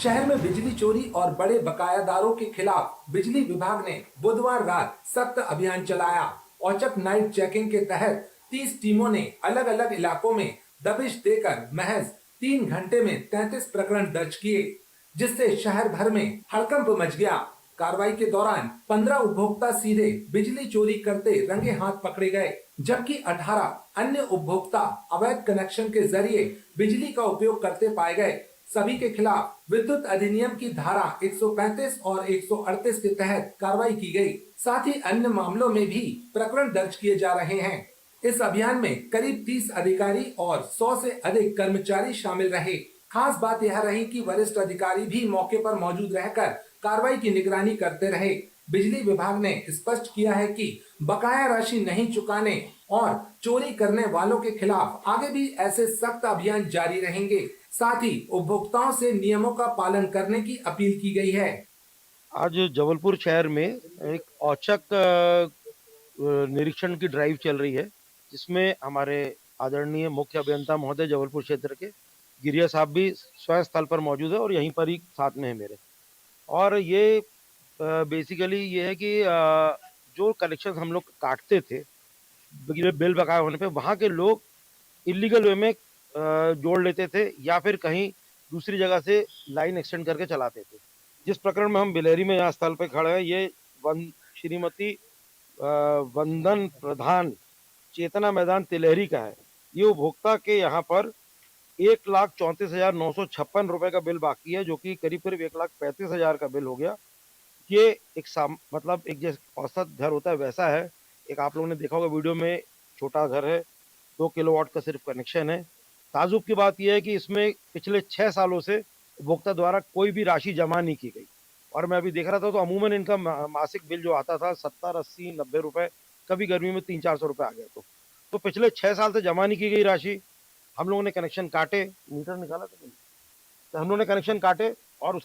शहर में बिजली चोरी और बड़े बकायादारों के खिलाफ बिजली विभाग ने बुधवार रात सख्त अभियान चलाया। औचक नाइट चेकिंग के तहत 30 टीमों ने अलग अलग इलाकों में दबिश देकर महज 3 घंटे में 33 प्रकरण दर्ज किए, जिससे शहर भर में हड़कंप मच गया। कार्रवाई के दौरान 15 उपभोक्ता सीधे बिजली चोरी करते रंगे हाथ पकड़े गए, जबकि 18 अन्य उपभोक्ता अवैध कनेक्शन के जरिए बिजली का उपयोग करते पाए गए। सभी के खिलाफ विद्युत अधिनियम की धारा 135 और 138 के तहत कार्रवाई की गई। साथ ही अन्य मामलों में भी प्रकरण दर्ज किए जा रहे हैं। इस अभियान में करीब 30 अधिकारी और 100 से अधिक कर्मचारी शामिल रहे। खास बात यह रही कि वरिष्ठ अधिकारी भी मौके पर मौजूद रहकर कार्रवाई की निगरानी करते रहे। बिजली विभाग ने स्पष्ट किया है कि बकाया राशि नहीं चुकाने और चोरी करने वालों के खिलाफ आगे भी ऐसे सख्त अभियान जारी रहेंगे। साथ ही उपभोक्ताओं से नियमों का पालन करने की अपील की गई है। आज जबलपुर शहर में एक औचक निरीक्षण की ड्राइव चल रही है, जिसमें हमारे आदरणीय मुख्य अभियंता महोदय जबलपुर क्षेत्र के गिरिया साहब भी स्वयं स्थल पर मौजूद है और यहीं पर ही साथ में है मेरे। और ये बेसिकली ये है कि जो कनेक्शन हम लोग काटते थे बिल बकाया होने पे, वहाँ के लोग इलीगल वे में जोड़ लेते थे या फिर कहीं दूसरी जगह से लाइन एक्सटेंड करके चलाते थे। जिस प्रकरण में हम बिलेरी में यहाँ स्थल पे खड़े हैं, ये श्रीमती वंदन प्रधान चेतना मैदान तिलहरी का है। ये उपभोक्ता के यहाँ पर 1,34,956 रुपए का बिल बाकी है, जो कि करीब 1,35,000 का बिल हो गया। ये एक मतलब एक जैसे औसत घर होता है वैसा है। एक आप लोगों ने देखा होगा वीडियो में, छोटा घर है, 2 किलोवाट का सिर्फ कनेक्शन है। ताजुब की बात यह है कि इसमें पिछले 6 सालों से उपभोक्ता द्वारा कोई भी राशि जमा नहीं की गई। और मैं अभी देख रहा था तो अमूमन इनका मासिक बिल जो आता था 70, 80, 90 रुपए, कभी गर्मी में 300-400 रुपए आ गया। तो पिछले 6 साल से जमा नहीं की गई राशि। हम लोगों ने कनेक्शन काटे, मीटर निकाला था, तो हम लोगों ने कनेक्शन काटे और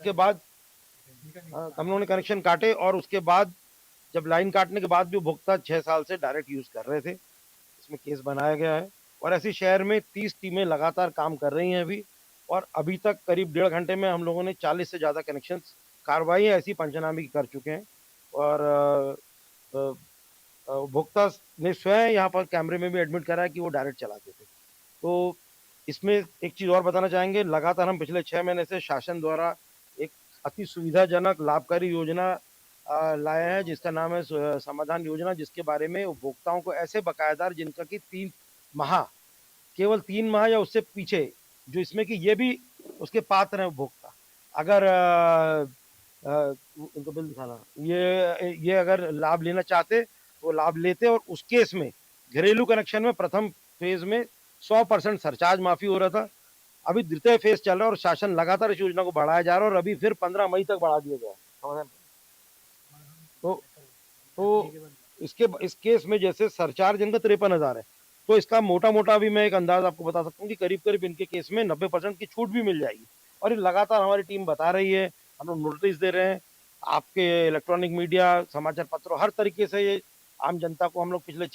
उसके बाद जब लाइन काटने के बाद भी उपभोक्ता 6 साल से डायरेक्ट यूज कर रहे थे। इसमें केस बनाया गया है और ऐसी शहर में 30 टीमें लगातार काम कर रही हैं अभी। और अभी तक करीब 1.5 घंटे में हम लोगों ने 40 से ज़्यादा कनेक्शन कार्रवाई ऐसी पंचनामे की कर चुके हैं। और उपभोक्ता ने स्वयं यहाँ पर कैमरे में भी एडमिट करा है कि वो डायरेक्ट चलाते थे। तो इसमें एक चीज़ और बताना चाहेंगे, लगातार हम पिछले 6 महीने से शासन द्वारा एक अति सुविधाजनक लाभकारी योजना लाए हैं, जिसका नाम है समाधान योजना, जिसके बारे में उपभोक्ताओं को ऐसे बकायादार जिनका कि 3 माह, केवल 3 माह या उससे पीछे, जो इसमें कि ये भी उसके पात्र हैं उपभोक्ता, अगर उनको बिल दिखाना, ये अगर लाभ लेना चाहते तो लाभ लेते। और उस केस में घरेलू कनेक्शन में प्रथम फेज में 100% सरचार्ज माफी हो रहा था। अभी द्वितीय फेज चल रहा है और शासन लगातार इस योजना को बढ़ाया जा रहा है और अभी फिर 15 मई तक बढ़ा दिया गया। तो इस केस में जैसे सरचार्ज इनका 53,000 है, तो इसका मोटा मोटा अभी मैं एक अंदाज आपको बता सकता हूँ कि करीब करीब इनके केस में 90% की छूट भी मिल जाएगी। और ये लगातार हमारी टीम बता रही है, हम लोग नोटिस दे रहे हैं, आपके इलेक्ट्रॉनिक मीडिया, समाचार पत्रों, हर तरीके से ये आम जनता को हम लोग पिछले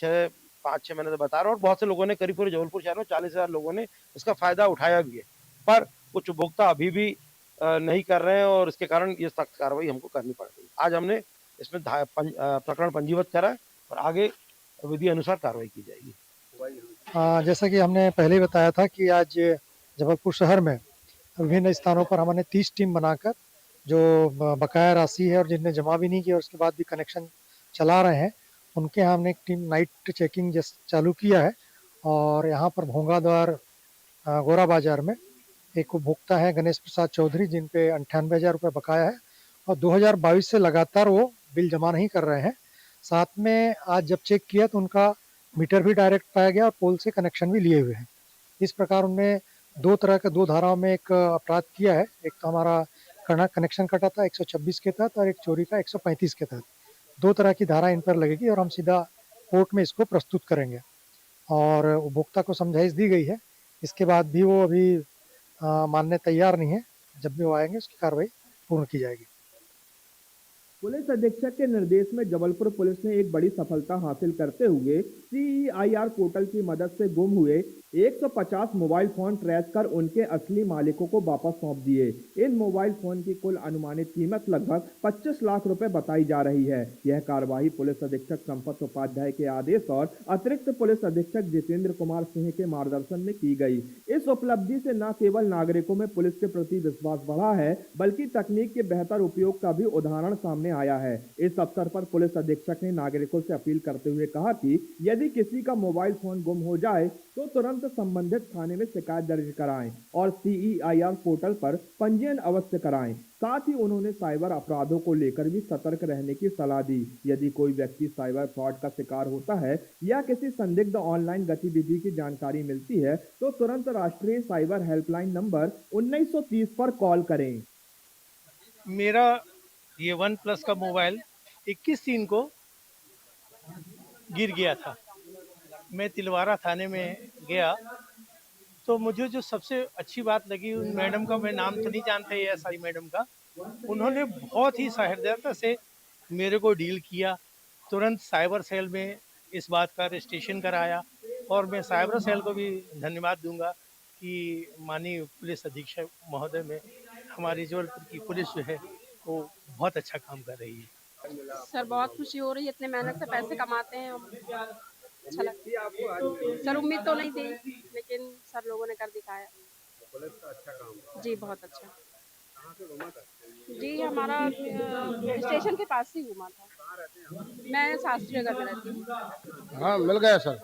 5-6 महीने से बता रहे हैं। और बहुत से लोगों ने, करीब पूरे जबलपुर शहर में 40,000 लोगों ने इसका फायदा उठाया भी है। पर कुछ उपभोक्ता अभी भी नहीं कर रहे हैं और इसके कारण ये सख्त कार्रवाई हमको करनी पड़ रही है। आज हमने इसमें प्रकरण पंजीबद्ध करा है और आगे विधि अनुसार कार्रवाई की जाएगी। जैसा कि हमने पहले ही बताया था कि आज जबलपुर शहर में विभिन्न स्थानों पर हमने 30 टीम बनाकर जो बकाया राशि है और जिनने जमा भी नहीं किया और उसके बाद भी कनेक्शन चला रहे हैं, उनके यहाँ हमने एक टीम नाइट चेकिंग चालू किया है। और यहाँ पर भोंगा द्वार गोरा बाजार में एक उपभोक्ता है गणेश प्रसाद चौधरी, जिन पे 98,000 रुपये बकाया है और 2022 से लगातार वो बिल जमा नहीं कर रहे हैं। साथ में आज जब चेक किया तो उनका मीटर भी डायरेक्ट पाया गया और पोल से कनेक्शन भी लिए हुए हैं। इस प्रकार उनने 2 धाराओं में एक अपराध किया है। एक तो हमारा कनेक्शन कटा था 126 के तहत और एक चोरी का 135 के तहत। 2 तरह की धारा इन पर लगेगी और हम सीधा कोर्ट में इसको प्रस्तुत करेंगे। और उपभोक्ता को समझाइश दी गई है, इसके बाद भी वो अभी मानने तैयार नहीं है। जब भी वो आएंगे उसकी कार्रवाई पूर्ण की जाएगी। पुलिस अधीक्षक के निर्देश में जबलपुर पुलिस ने एक बड़ी सफलता हासिल करते हुए CEIR पोर्टल की मदद से गुम हुए 150 मोबाइल फोन ट्रेस कर उनके असली मालिकों को वापस सौंप दिए। इन मोबाइल फोन की कुल अनुमानित कीमत लगभग 25 लाख रुपए बताई जा रही है। यह कार्रवाई पुलिस अधीक्षक संपत उपाध्याय के आदेश और अतिरिक्त पुलिस अधीक्षक जितेंद्र कुमार सिंह के मार्गदर्शन में की गई। इस उपलब्धि से न केवल नागरिकों में पुलिस के प्रति विश्वास बढ़ा है, बल्कि तकनीक के बेहतर उपयोग का भी उदाहरण सामने आया है। इस अवसर पर पुलिस अधीक्षक ने नागरिकों से अपील करते हुए कहा कि यदि किसी का मोबाइल फोन गुम हो जाए तो तुरंत संबंधित थाने में शिकायत दर्ज कराएं और CEIR पोर्टल पर पंजीयन अवश्य कराएं। साथ ही उन्होंने साइबर अपराधों को लेकर भी सतर्क रहने की सलाह दी। यदि कोई व्यक्ति साइबर फ्रॉड का शिकार होता है या किसी संदिग्ध ऑनलाइन गतिविधि की जानकारी मिलती है तो तुरंत राष्ट्रीय साइबर हेल्पलाइन नंबर 1930 पर कॉल करें। मेरा ये वन प्लस का मोबाइल 21/3 को गिर गया था। मैं तिलवारा थाने में गया तो मुझे जो सबसे अच्छी बात लगी, उन मैडम का, मैं नाम तो नहीं जानता ये सारी मैडम का, उन्होंने बहुत ही सहृदयता से मेरे को डील किया। तुरंत साइबर सेल में इस बात का रजिस्ट्रेशन कराया और मैं साइबर सेल को भी धन्यवाद दूंगा कि माननीय पुलिस अधीक्षक महोदय में हमारी जबलपुर की पुलिस जो है वो बहुत अच्छा काम कर रही है। सर बहुत खुशी हो रही है, इतने मेहनत से पैसे कमाते हैं हम, अच्छा लगता है। सर उम्मीद तो नहीं थी, लेकिन सर लोगों ने कर दिखाया। पुलिस का अच्छा काम। जी बहुत अच्छा। कहाँ से घूमा था? जी हमारा स्टेशन के पास ही घूमा था। कहाँ रहते हैं आप? मैं शास्त्री नगर में रहती हूँ। हाँ मिल गया सर,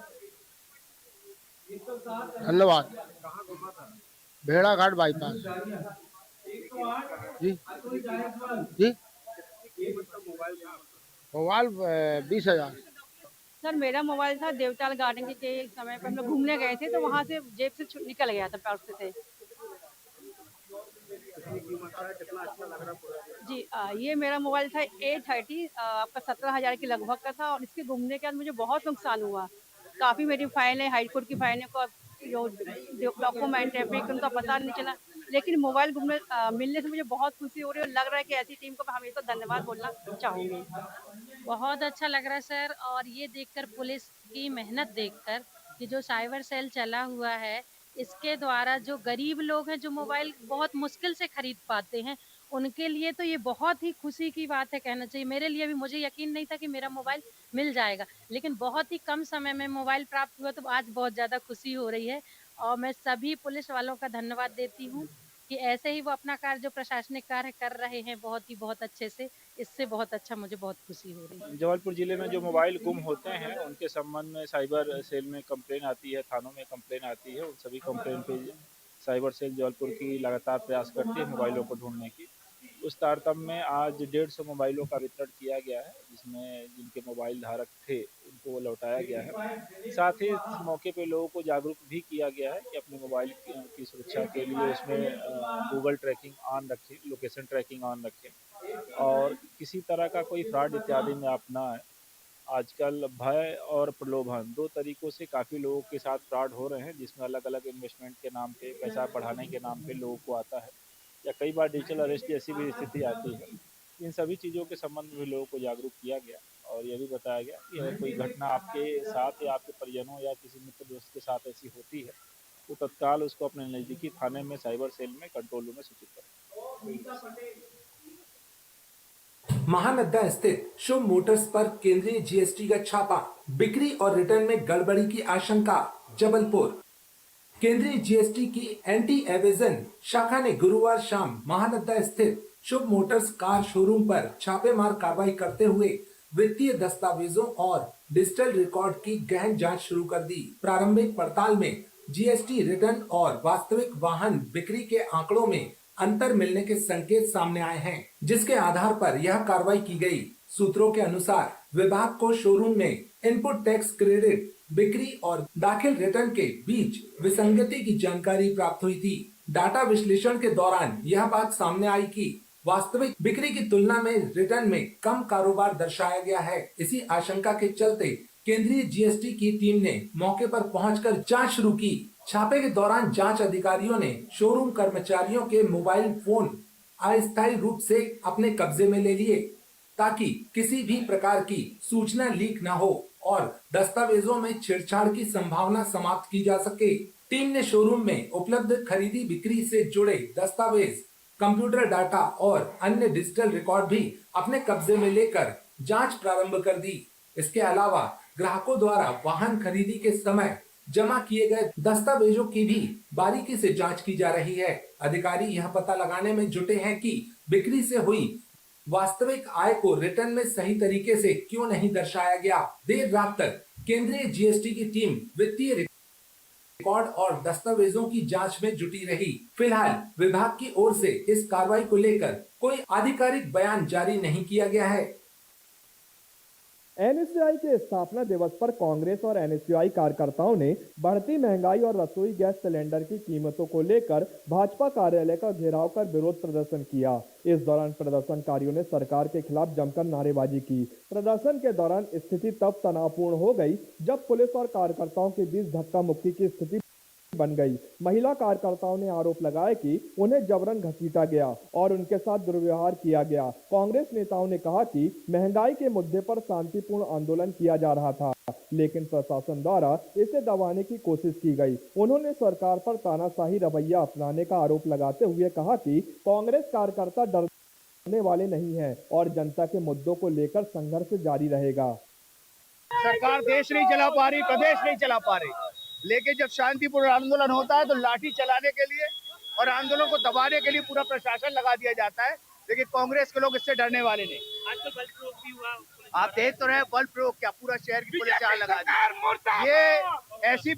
धन्यवाद। कहाँ घूमा था? भेड़ा घाट बाईपास। जी जी कीमत का मोबाइल था आपका? मोबाइल 20,000। सर मेरा मोबाइल था देवताल गार्डन के समय पर हम लोग घूमने गए थे, तो वहाँ से जेब से निकल गया था, पर्स से। कितनी कीमत है? कितना अच्छा लग रहा पूरा? जी ये मेरा मोबाइल था A30, आपका 17,000 के लगभग का था, और इसके घूमने के बाद मुझे बहुत नुकसान हुआ। काफ़ी मेरी फाइलें, हाई कोर्ट की फाइलें को जो डॉक्यूमेंट है फिर उनका पता नहीं चला, लेकिन मोबाइल मिलने से मुझे बहुत खुशी हो रही है और लग रहा है कि ऐसी टीम को मैं हमेशा धन्यवाद बोलना चाहूँगी। बहुत अच्छा लग रहा है सर, और ये देखकर पुलिस की मेहनत देखकर कि जो साइबर सेल चला हुआ है, इसके द्वारा जो गरीब लोग हैं जो मोबाइल बहुत मुश्किल से खरीद पाते हैं, उनके लिए तो ये बहुत ही खुशी की बात है, कहना चाहिए। मेरे लिए भी, मुझे यकीन नहीं था कि मेरा मोबाइल मिल जाएगा, लेकिन बहुत ही कम समय में मोबाइल प्राप्त हुआ, तो आज बहुत ज़्यादा खुशी हो रही है। और मैं सभी पुलिस वालों का धन्यवाद देती हूँ कि ऐसे ही वो अपना कार्य, जो प्रशासनिक कार्य कर रहे हैं बहुत अच्छे से, इससे बहुत अच्छा, मुझे बहुत खुशी हो रही है। जबलपुर जिले में जो मोबाइल गुम होते हैं उनके संबंध में साइबर सेल में कंप्लेन आती है, थानों में कंप्लेन आती है। उन सभी कंप्लेन पे साइबर सेल जबलपुर की लगातार प्रयास करती है मोबाइलों को ढूंढने की। उस तारतम्य में आज 150 मोबाइलों का वितरण किया गया है, जिसमें जिनके मोबाइल धारक थे उनको लौटाया गया है। साथ ही इस मौके पे लोगों को जागरूक भी किया गया है कि अपने मोबाइल की सुरक्षा के लिए उसमें गूगल ट्रैकिंग ऑन रखें, लोकेशन ट्रैकिंग ऑन रखें और किसी तरह का कोई फ्रॉड इत्यादि में आप ना आए। आजकल भय और प्रलोभन 2 तरीकों से काफ़ी लोगों के साथ फ्रॉड हो रहे हैं, जिसमें अलग-अलग इन्वेस्टमेंट के नाम पे, पैसा बढ़ाने के नाम पे लोगों को आता है या कई बार डिजिटल अरेस्ट जैसी भी स्थिति आती है। इन सभी चीज़ों के संबंध में लोगों को जागरूक किया गया और ये भी बताया गया कि अगर कोई घटना आपके साथ या आपके परिजनों या किसी मित्र दोस्त के साथ ऐसी होती है तो तत्काल उसको अपने नज़दीकी थाने में, साइबर सेल में, कंट्रोल रूम में सूचित करें। महानद्दा स्थित शुभ मोटर्स पर केंद्रीय GST का छापा, बिक्री और रिटर्न में गड़बड़ी की आशंका। जबलपुर केंद्रीय GST की एंटी एवेजन शाखा ने गुरुवार शाम महानद्दा स्थित शुभ मोटर्स कार शोरूम पर छापेमार कार्रवाई करते हुए वित्तीय दस्तावेजों और डिजिटल रिकॉर्ड की गहन जांच शुरू कर दी। प्रारंभिक पड़ताल में GST रिटर्न और वास्तविक वाहन बिक्री के आंकड़ों में अंतर मिलने के संकेत सामने आए हैं, जिसके आधार पर यह कार्रवाई की गई। सूत्रों के अनुसार विभाग को शोरूम में इनपुट टैक्स क्रेडिट, बिक्री और दाखिल रिटर्न के बीच विसंगति की जानकारी प्राप्त हुई थी। डाटा विश्लेषण के दौरान यह बात सामने आई कि वास्तविक बिक्री की तुलना में रिटर्न में कम कारोबार दर्शाया गया है। इसी आशंका के चलते केंद्रीय GST की टीम ने मौके पर पहुंचकर जांच शुरू की। छापे के दौरान जांच अधिकारियों ने शोरूम कर्मचारियों के मोबाइल फोन अस्थायी रूप से अपने कब्जे में ले लिए ताकि किसी भी प्रकार की सूचना लीक न हो और दस्तावेजों में छेड़छाड़ की संभावना समाप्त की जा सके। टीम ने शोरूम में उपलब्ध खरीदी बिक्री से जुड़े दस्तावेज, कंप्यूटर डाटा और अन्य डिजिटल रिकॉर्ड भी अपने कब्जे में लेकर जांच प्रारंभ कर दी। इसके अलावा ग्राहकों द्वारा वाहन खरीदी के समय जमा किए गए दस्तावेजों की भी बारीकी से जांच की जा रही है। अधिकारी यह पता लगाने में जुटे हैं कि बिक्री से हुई वास्तविक आय को रिटर्न में सही तरीके से क्यों नहीं दर्शाया गया। देर रात तक केंद्रीय जीएसटी की टीम वित्तीय रिकॉर्ड और दस्तावेजों की जांच में जुटी रही। फिलहाल विभाग की ओर से इस कार्रवाई को लेकर कोई आधिकारिक बयान जारी नहीं किया गया है। एनएसयूआई के स्थापना दिवस पर कांग्रेस और एनएसयूआई कार्यकर्ताओं ने बढ़ती महंगाई और रसोई गैस सिलेंडर की कीमतों को लेकर भाजपा कार्यालय का घेराव कर विरोध प्रदर्शन किया। इस दौरान प्रदर्शनकारियों ने सरकार के खिलाफ जमकर नारेबाजी की। प्रदर्शन के दौरान स्थिति तब तनावपूर्ण हो गई जब पुलिस और कार्यकर्ताओं के बीच धक्का मुक्की की स्थिति बन गई। महिला कार्यकर्ताओं ने आरोप लगाया कि उन्हें जबरन घसीटा गया और उनके साथ दुर्व्यवहार किया गया। कांग्रेस नेताओं ने कहा कि महंगाई के मुद्दे पर शांतिपूर्ण आंदोलन किया जा रहा था, लेकिन प्रशासन द्वारा इसे दबाने की कोशिश की गई। उन्होंने सरकार पर तानाशाही रवैया अपनाने का आरोप लगाते हुए कहा कि कांग्रेस कार्यकर्ता डरने वाले नहीं हैं और जनता के मुद्दों को लेकर संघर्ष जारी रहेगा। सरकार देश नहीं चला पा रही, प्रदेश नहीं चला पा रही, लेकिन जब शांतिपूर्ण आंदोलन होता है तो लाठी चलाने के लिए और आंदोलन को दबाने के लिए पूरा प्रशासन लगा दिया जाता है, लेकिन कांग्रेस के लोग इससे डरने वाले नहीं। आजकल बल प्रयोग भी हुआ, आप देख तो रहे, बल प्रयोग क्या, पूरा शहर की पुलिस यहाँ लगा दी। ये ऐसी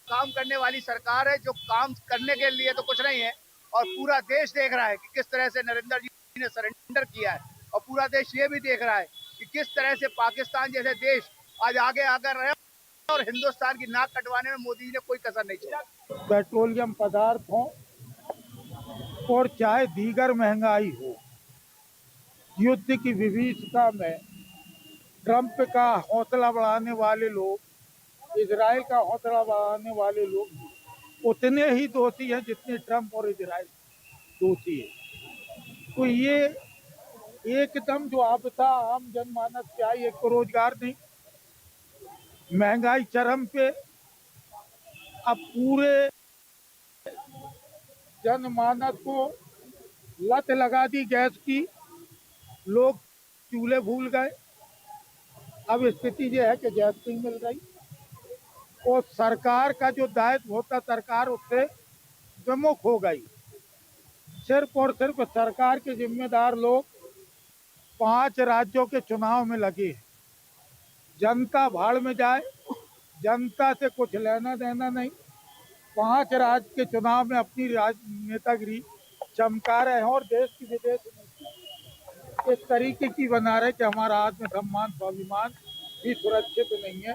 काम करने वाली सरकार है जो काम करने के लिए तो कुछ नहीं है, और पूरा देश देख रहा है कि किस तरह से नरेंद्र जी ने सरेंडर किया है, और पूरा देश ये भी देख रहा है कि किस तरह से पाकिस्तान जैसे देश आज आगे आकर रहे और हिंदुस्तान की नाक कटवाने में मोदी जी ने कोई कसर नहीं छोड़ी। पेट्रोलियम पदार्थों और चाहे दीगर महंगाई हो, युद्ध की विभीषिका में ट्रंप का हौसला बढ़ाने वाले लोग, इजराइल का हौसला बढ़ाने वाले लोग उतने ही दोषी हैं जितने ट्रंप और इजराइल दोषी है। तो ये एकदम जो आपदा आम जनमानस पे आई, एक तो रोजगार नहीं, महंगाई चरम पे, अब पूरे जनमानस को लत लगा दी गैस की, लोग चूल्हे भूल गए। अब स्थिति ये है कि गैस नहीं मिल रही और सरकार का जो दायित्व होता, सरकार उससे विमुख हो गई। सिर्फ और सिर्फ सरकार के जिम्मेदार लोग 5 राज्यों के चुनाव में लगे हैं। जनता भाड़ में जाए, जनता से कुछ लेना देना नहीं। 5 राज्य के चुनाव में अपनी नेतागिरी चमका रहे हैं और देश की विदेश में इस तरीके की बना रहे कि हमारा आत्मसम्मान स्वाभिमान भी सुरक्षित नहीं है,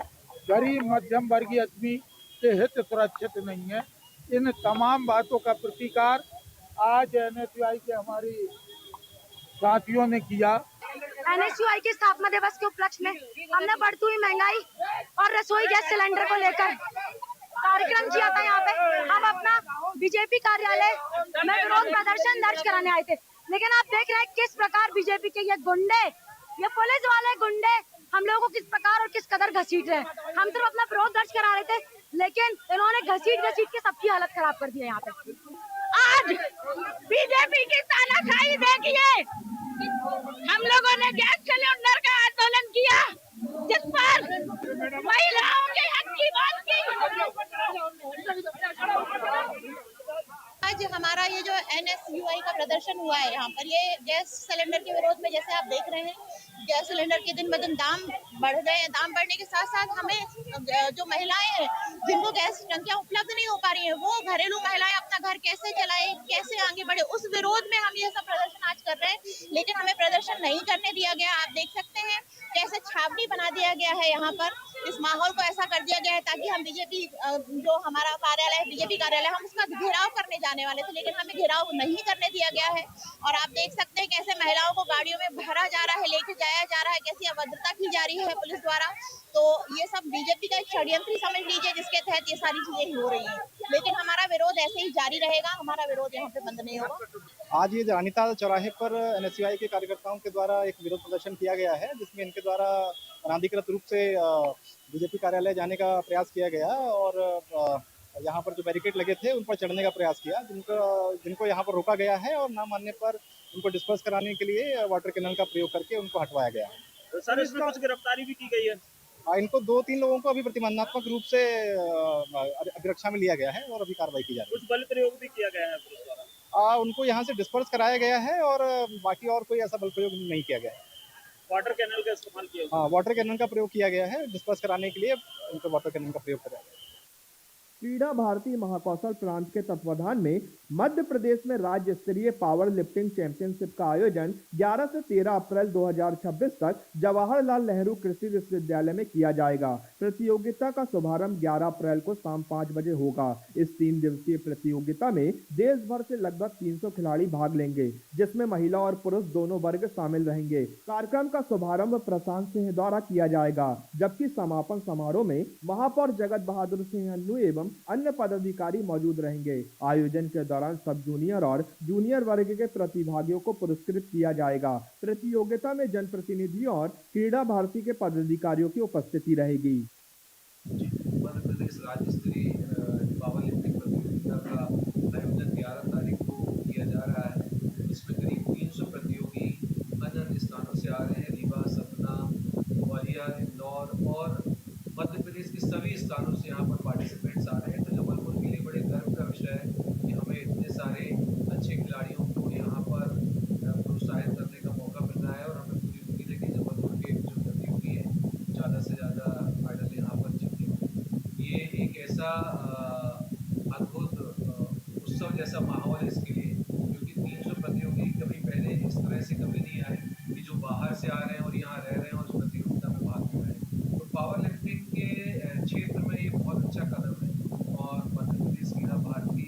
गरीब मध्यम वर्गीय आदमी के हित सुरक्षित नहीं है। इन तमाम बातों का प्रतिकार आज एनएसयूआई के हमारी साथियों ने किया। एनएसयूआई के स्थापना दिवस के उपलक्ष्य में हमने बढ़ती हुई महंगाई और रसोई गैस सिलेंडर को लेकर कार्यक्रम किया था। यहाँ पे हम अपना बीजेपी कार्यालय में विरोध प्रदर्शन दर्ज कराने आए थे, लेकिन आप देख रहे हैं किस प्रकार बीजेपी के ये गुंडे, ये पुलिस वाले गुंडे हम लोगों को किस प्रकार और किस कदर घसीट रहे हैं। हम सिर्फ अपना विरोध दर्ज करा रहे थे, लेकिन इन्होंने घसीट के सबकी हालत खराब कर दी है। यहाँ पे आज बीजेपी की तानाशाही देखिए, हम लोगों ने गैस सिलेंडर का आंदोलन किया, जिस पर महिलाओं के हक की बात की। आज हमारा ये जो एनएसयूआई का प्रदर्शन हुआ है यहाँ पर, ये गैस सिलेंडर के विरोध में, जैसे आप देख रहे हैं गैस सिलेंडर के दिन ब दिन दाम बढ़ रहे हैं। दाम बढ़ने के साथ साथ हमें जो महिलाएं हैं जिनको गैस टंकियां उपलब्ध नहीं हो पा रही हैं, वो घरेलू महिलाएं अपना घर कैसे चलाएं, कैसे आगे बढ़े, उस विरोध में हम ये सब प्रदर्शन आज कर रहे हैं। लेकिन हमें प्रदर्शन नहीं करने दिया गया। आप देख सकते हैं कैसे छावनी बना दिया गया है यहाँ पर, इस माहौल को ऐसा कर दिया गया है ताकि हम बीजेपी जो हमारा कार्यालय है, बीजेपी कार्यालय, हम उसका घेराव करने जाने वाले थे, लेकिन हमें घेराव नहीं करने दिया गया है। और आप देख सकते हैं कैसे महिलाओं को गाड़ियों में भरा जा रहा है, लेके जाया जा रहा है, कैसी अभद्रता की जा रही है पुलिस द्वारा। तो ये सब बीजेपी का एक षड्यंत्र समझ लीजिए, जिसके तहत ये सारी चीजें हो रही हैं। लेकिन हमारा विरोध ऐसे ही जारी रहेगा, हमारा विरोध यहाँ पे बंद नहीं होगा। आज ये रानीताल चौराहे पर एनएसयूआई के कार्यकर्ताओं के द्वारा एक विरोध प्रदर्शन किया गया है, जिसमें इनके द्वारा अनाधिकृत रूप से बीजेपी कार्यालय जाने का प्रयास किया गया और यहाँ पर जो बैरिकेड लगे थे उन पर चढ़ने का प्रयास किया, जिनको यहाँ पर रोका गया है और ना मानने पर उनको डिस्पर्स कराने के लिए वाटर कैनन का प्रयोग करके उनको हटवाया गया है। तो सर इसमें कुछ गिरफ्तारी भी की गई है? इनको 2-3 लोगों को अभी प्रतिबंधात्मक रूप से अभिरक्षा में लिया गया है और अभी कार्रवाई की जा रही है। कुछ बल प्रयोग भी किया गया है पुलिस द्वारा? उनको यहाँ से डिस्पर्स कराया गया है और बाकी और कोई ऐसा बल प्रयोग नहीं किया गया है। वाटर कैनल का इस्तेमाल किया? हाँ, वाटर कैनन का प्रयोग किया गया है, डिस्पर्स कराने के लिए उनको वाटर कैनन का प्रयोग कराया गया है। क्रीड़ा भारती महाकौशल प्रांत के तत्वाधान में मध्य प्रदेश में राज्य स्तरीय पावर लिफ्टिंग चैंपियनशिप का आयोजन 11 से 13 अप्रैल 2026 तक जवाहरलाल नेहरू कृषि विश्वविद्यालय में किया जाएगा। प्रतियोगिता का शुभारंभ 11 अप्रैल को शाम 5 बजे होगा। इस 3 दिवसीय प्रतियोगिता में देश भर से लगभग 300 खिलाड़ी भाग लेंगे, जिसमें महिला और पुरुष दोनों वर्ग शामिल रहेंगे। कार्यक्रम का शुभारंभ प्रशांत सिंह द्वारा किया जाएगा, जबकि समापन समारोह में महापौर जगत बहादुर सिंह अन्नू एवं अन्य पदाधिकारी मौजूद रहेंगे। आयोजन के दौरान सब जूनियर और जूनियर वर्ग के प्रतिभागियों को पुरस्कृत किया जाएगा। प्रतियोगिता में जनप्रतिनिधियों और क्रीड़ा भारती के पदाधिकारियों की उपस्थिति रहेगी। मध्य प्रदेश राज्य स्तरीय पावर लिफ्टिंग प्रतियोगिता का आयोजन 11 तारीख को किया जा रहा है। इसमें करीब 300 प्रतियोगी अन्य स्थानों से आ रहे हैं। रीवा, सतना, ग्वालियर, इंदौर और मध्य प्रदेश के सभी स्थानों से यहाँ पर पार्टिसिपेंट्स आ रहे हैं। तो जबलपुर के लिए बड़े गर्व का विषय है कि हमें इतने सारे अच्छे खिलाड़ियों को यहाँ पर प्रोत्साहित करने का मौका मिल रहा है और हमें पूरी उम्मीद है कि जबलपुर के जो प्रतियोगी हैं ज़्यादा से ज़्यादा मेडल यहाँ पर जीतेंगे। ये एक ऐसा अद्भुत उत्सव जैसा माहौल है इसके लिए, क्योंकि 300 प्रतियोगी कभी पहले इस तरह से कभी नहीं आए कि जो बाहर से आ रहे हैं और यहाँ रह रहे हैं और इस प्रतियोगिता में भाग ले रहे हैं। तो पावर लिफ्टिंग के क्षेत्र में ये बहुत अच्छा कदम है और मध्य प्रदेश क्रीड़ा भारती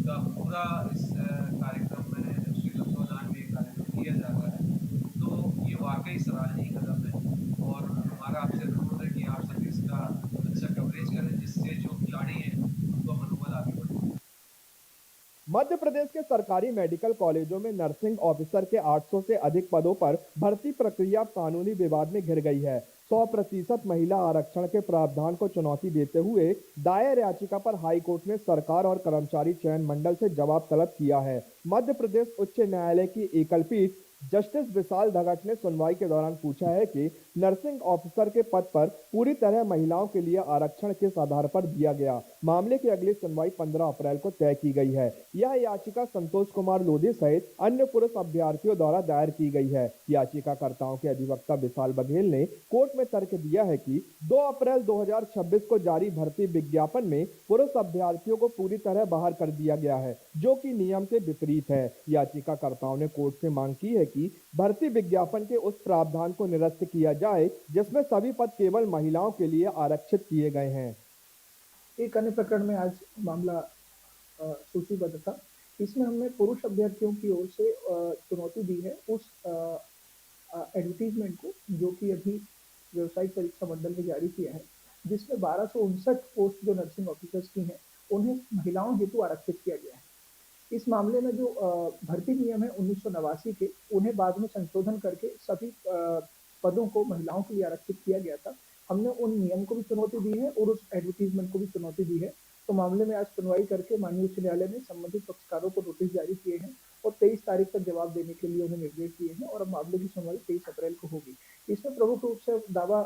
का पूरा इस कार्यक्रम में उसके तत्वाधान में कार्यक्रम किया जा रहा है। तो ये वाकई सराहनीय कदम है और हमारा आपसे अनुरोध है कि आप सभी इसका अच्छा कवरेज करें, जिससे जो खिलाड़ी हैं उनको मनोबल आगे बढ़े। मध्य प्रदेश के सरकारी मेडिकल कॉलेजों में नर्सिंग ऑफिसर के 800 से अधिक पदों पर भर्ती प्रक्रिया कानूनी विवाद में घिर गई है। 100% महिला आरक्षण के प्रावधान को चुनौती देते हुए दायर याचिका पर हाई कोर्ट ने सरकार और कर्मचारी चयन मंडल से जवाब तलब किया है। मध्य प्रदेश उच्च न्यायालय की एकल पीठ जस्टिस विशाल धगट ने सुनवाई के दौरान पूछा है कि नर्सिंग ऑफिसर के पद पर पूरी तरह महिलाओं के लिए आरक्षण किस आधार पर दिया गया। मामले की अगली सुनवाई 15 अप्रैल को तय की गई है। यह याचिका संतोष कुमार लोधी सहित अन्य पुरुष अभ्यर्थियों द्वारा दायर की गई है। याचिकाकर्ताओं के अधिवक्ता विशाल बघेल ने कोर्ट में तर्क दिया है कि 2 अप्रैल 2026 को जारी भर्ती विज्ञापन में पुरुष अभ्यर्थियों को पूरी तरह बाहर कर दिया गया है, जो कि नियम से विपरीत है। याचिकाकर्ताओं ने कोर्ट से मांग की है कि भर्ती विज्ञापन के उस प्रावधान को निरस्त किया जाए जिसमें सभी पद केवल महिलाओं के लिए आरक्षित किए गए हैं। एक अन्य प्रकरण में आज मामला सूचीबद्ध था। इसमें हमने पुरुष अभ्यर्थियों की ओर से चुनौती दी है उस एडवर्टीजमेंट को, जो कि अभी व्यावसायिक परीक्षा मंडल ने जारी किया है, जिसमें 1259 पोस्ट जो नर्सिंग ऑफिसर्स की हैं उन्हें महिलाओं हेतु आरक्षित किया गया है। इस मामले में जो भर्ती नियम है 1989 के, उन्हें बाद में संशोधन करके सभी पदों को महिलाओं के लिए आरक्षित किया गया था। हमने उन नियम को भी चुनौती दी है और उस एडवर्टीजमेंट को भी चुनौती दी है। तो मामले में आज सुनवाई करके माननीय उच्च न्यायालय ने संबंधित पक्षकारों को नोटिस जारी किए हैं और 23 तारीख तक जवाब देने के लिए उन्हें निर्देश दिए हैं और अब मामले की सुनवाई 23 अप्रैल को होगी। इसमें प्रमुख रूप से दावा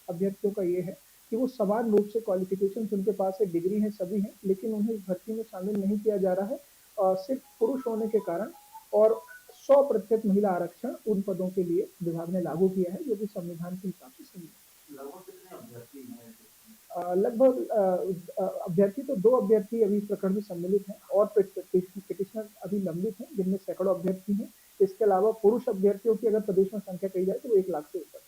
अभ्यर्थियों का ये है कि वो समान रूप से क्वालिफिकेशन उनके पास है, डिग्री है, सभी हैं, लेकिन उन्हें इस भर्ती में शामिल नहीं किया जा रहा है सिर्फ पुरुष होने के कारण, और 100% महिला आरक्षण उन पदों के लिए विभाग ने लागू किया है, जो कि संविधान के हिसाब से सही है। लगभग अभ्यर्थी तो 2 अभ्यर्थी अभी प्रकरण में सम्मिलित हैं और पिटिशनर अभी लंबित हैं, जिनमें सैकड़ों अभ्यर्थी हैं। इसके अलावा पुरुष अभ्यर्थियों की अगर प्रदेश में संख्या कही जाए तो वो 1 लाख से ऊपर है।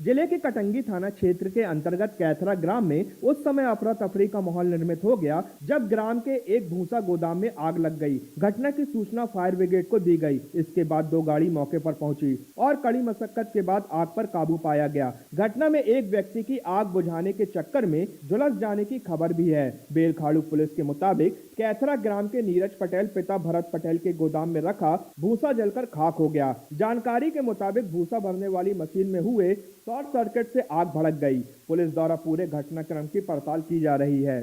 जिले के कटंगी थाना क्षेत्र के अंतर्गत कैथरा ग्राम में उस समय अफरा तफरी का माहौल निर्मित हो गया जब ग्राम के एक भूसा गोदाम में आग लग गई। घटना की सूचना फायर ब्रिगेड को दी गई। इसके बाद 2 गाड़ी मौके पर पहुंची और कड़ी मशक्कत के बाद आग पर काबू पाया गया। घटना में एक व्यक्ति की आग बुझाने के चक्कर में झुलस जाने की खबर भी है। बेलखाड़ू पुलिस के मुताबिक कैथरा ग्राम के नीरज पटेल पिता भरत पटेल के गोदाम में रखा भूसा जलकर खाक हो गया। जानकारी के मुताबिक भूसा भरने वाली मशीन में हुए शॉर्ट सर्किट से आग भड़क गई। पुलिस द्वारा पूरे घटनाक्रम की पड़ताल की जा रही है।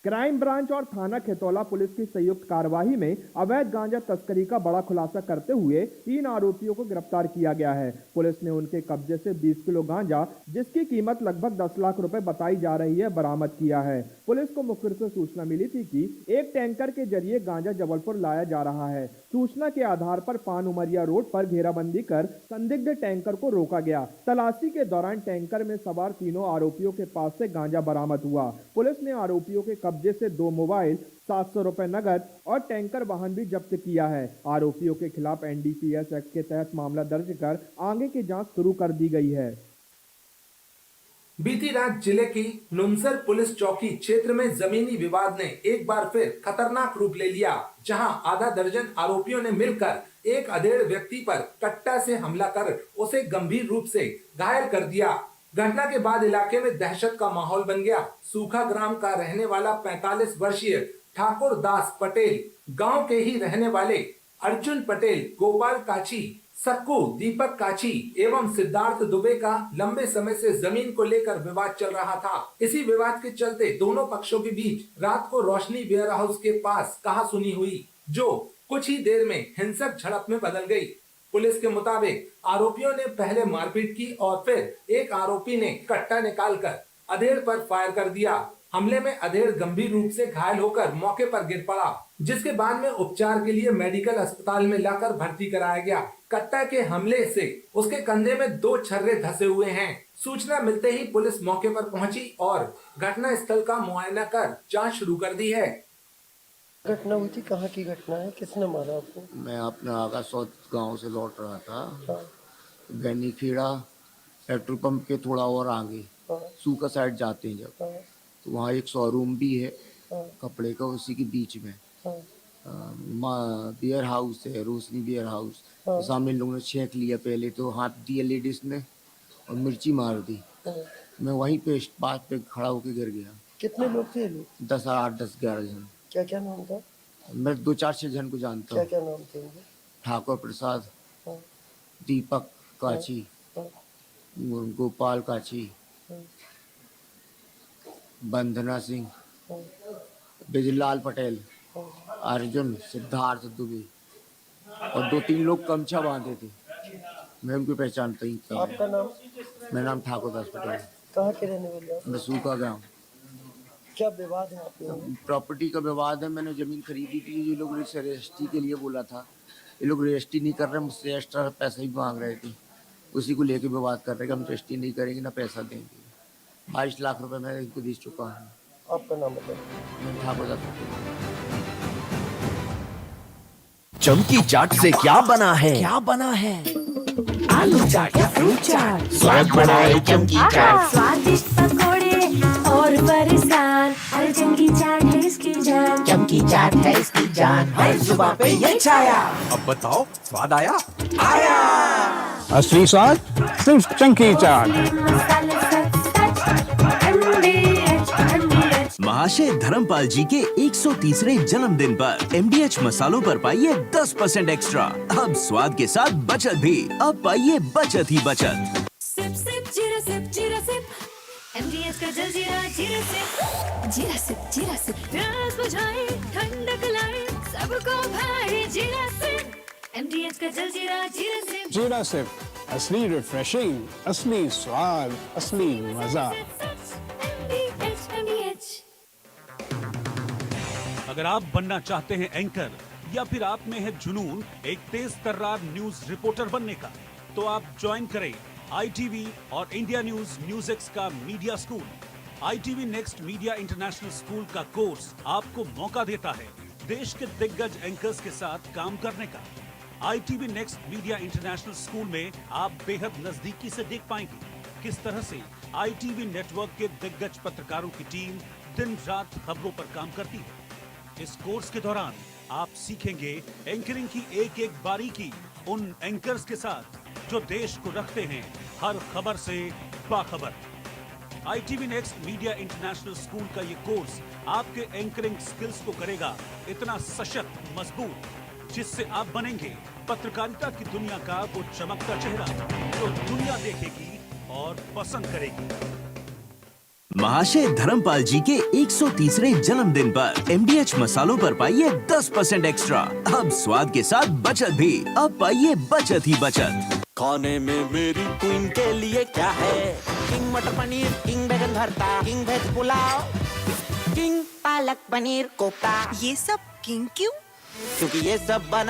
क्राइम ब्रांच और थाना खेतौला पुलिस की संयुक्त कार्रवाई में अवैध गांजा तस्करी का बड़ा खुलासा करते हुए 3 आरोपियों को गिरफ्तार किया गया है। पुलिस ने उनके कब्जे से 20 किलो गांजा, जिसकी कीमत लगभग 10 लाख रुपए बताई जा रही है, बरामद किया है। पुलिस को मुखबिर से सूचना मिली थी कि एक टैंकर के जरिए गांजा जबलपुर लाया जा रहा है। सूचना के आधार पर पान उमरिया रोड पर घेराबंदी कर संदिग्ध टैंकर को रोका गया। तलाशी के दौरान टैंकर में सवार तीनों आरोपियों के पास से गांजा बरामद हुआ। पुलिस ने आरोपियों के कब्जे से 2 मोबाइल, 700 रुपए नगद और टैंकर वाहन भी जब्त किया है। आरोपियों के खिलाफ NDPS एक्ट के तहत मामला दर्ज कर आगे की जांच शुरू कर दी गई है। बीती रात जिले की नुनसर पुलिस चौकी क्षेत्र में जमीनी विवाद ने एक बार फिर खतरनाक रूप ले लिया, जहां आधा दर्जन आरोपियों ने मिलकर एक अधेड़ व्यक्ति पर कट्टा से हमला कर उसे गंभीर रूप से घायल कर दिया। घटना के बाद इलाके में दहशत का माहौल बन गया। सूखा ग्राम का रहने वाला 45 वर्षीय ठाकुर दास पटेल, गांव के ही रहने वाले अर्जुन पटेल, गोपाल काची, सक्कू, दीपक काची एवं सिद्धार्थ दुबे का लंबे समय से जमीन को लेकर विवाद चल रहा था। इसी विवाद के चलते दोनों पक्षों के बीच रात को रोशनी वेयर हाउस के पास कहासुनी हुई, जो कुछ ही देर में हिंसक झड़प में बदल गई। पुलिस के मुताबिक आरोपियों ने पहले मारपीट की और फिर एक आरोपी ने कट्टा निकालकर अधेड़ पर फायर कर दिया। हमले में अधेड़ गंभीर रूप से घायल होकर मौके पर गिर पड़ा, जिसके बाद में उपचार के लिए मेडिकल अस्पताल में लाकर भर्ती कराया गया। कट्टा के हमले से उसके कंधे में 2 छर्रे धसे हुए हैं। सूचना मिलते ही पुलिस मौके पर पहुंची और घटना स्थल का मुआयना कर जांच शुरू कर दी है। घटना हुई थी, कहाँ की घटना है, किसने मारा आपको? मैं अपने आगा सौत गांव से लौट रहा था। गैनी खेड़ा पेट्रोल पंप के थोड़ा और आगे सूखा साइड जाते हैं जब, तो वहाँ एक शोरूम भी है कपड़े का, उसी के बीच में बियर हाउस है, रोशनी बियर हाउस। तो सामने लोगों ने छेक लिया, पहले तो हाथ दिया लेडीज ने और मिर्ची मार दी। मैं वहीं पे बात पे खड़ा होके गिर गया। कितने लोग थे? 10, 8, 10, 11 जन। क्या क्या नाम था? मैं 2, 4, 6 जन को जानता हूँ। क्या क्या नाम थे उनके? ठाकुर प्रसाद, दीपक काची, गोपाल काची, बंधना सिंह, बिजलाल पटेल, अर्जुन, सिद्धार्थ दुबे और 2-3 लोग गमछा बांधे थे। मैं उनकी पहचानता ही था। आपका नाम? मेरा नाम ठाकुर दास पटेल। कहाँ के रहने वाले आप? मैं सूखा गाँव। क्या विवाद है आप लोगों में? प्रॉपर्टी का विवाद है। मैंने जमीन खरीदी थी, ये लोग रजिस्ट्री के लिए बोला था। ये लोग रजिस्ट्री नहीं कर रहे, मुझसे एक्स्ट्रा पैसा ही मांग रहे थे। उसी को लेके विवाद कर रहे कि हम रजिस्ट्री नहीं करेंगे, ना पैसा देंगे। 22 लाख रुपए मैं इनको दे चुका हूँ। आपका नाम बताइए। मैं ठाकुर दास पटेल। चमकी चाट से क्या बना है? आलू चाट या फ्रूट चाट, स्वाद बढ़ाए चमकी चाट। स्वादिष्ट पकोड़े और बरसात, हर चमकी चाट है इसकी जान। चमकी चाट है इसकी जान, हर जुबान पे ये छाया। अब बताओ स्वाद आया? आया। असली स्वाद सिर्फ चमकी चाट। महाशय धर्मपाल जी के 130वें जन्मदिन पर MDH मसालों पर पाइए 10% एक्स्ट्रा। अब स्वाद के साथ बचत भी, अब पाइए बचत ही बचत। सिप सिप जीरा सिप जीरा सिप, MDH का जलजीरा जीरा सिप, जीरा सिप जीरा सिप, प्यास बुझाए ठंडक लाए सबको भाए जीरा सिप, MDH का जलजीरा जीरा सिप। जीरा सिप, असली रिफ्रेशिंग, असली स्वाद, असली मजा। अगर आप बनना चाहते हैं एंकर या फिर आप में है जुनून एक तेज तर्रार न्यूज रिपोर्टर बनने का, तो आप ज्वाइन करें ITV और इंडिया न्यूज एक्स का media school. ITV next media international school का कोर्स आपको मौका देता है देश के दिग्गज एंकर्स के साथ काम करने का। ITV next media international school में आप बेहद नजदीकी से देख पाएंगे किस तरह से ITV नेटवर्क के दिग्गज पत्रकारों की टीम दिन रात खबरों पर काम करती है। इस कोर्स के दौरान आप सीखेंगे एंकरिंग की एक एक बारीकी उन एंकर्स के साथ जो देश को रखते हैं हर खबर से बाखबर। ITV next media international school का ये कोर्स आपके एंकरिंग स्किल्स को करेगा इतना सशक्त मजबूत जिससे आप बनेंगे पत्रकारिता की दुनिया का वो चमकता चेहरा जो दुनिया देखेगी और पसंद करेगी। महाशय धर्मपाल जी के 130वें जन्मदिन पर MDH मसालों पर पाइए 10% एक्स्ट्रा। अब स्वाद के साथ बचत भी। अब पाइए बचत ही बचत। खाने में मेरी क्वीन के लिए क्या है? किंग मटर पनीर, किंग बैगन भरता, king veg pulao, king palak paneer kofta. ये सब किंग क्यों? क्योंकि ये सब बना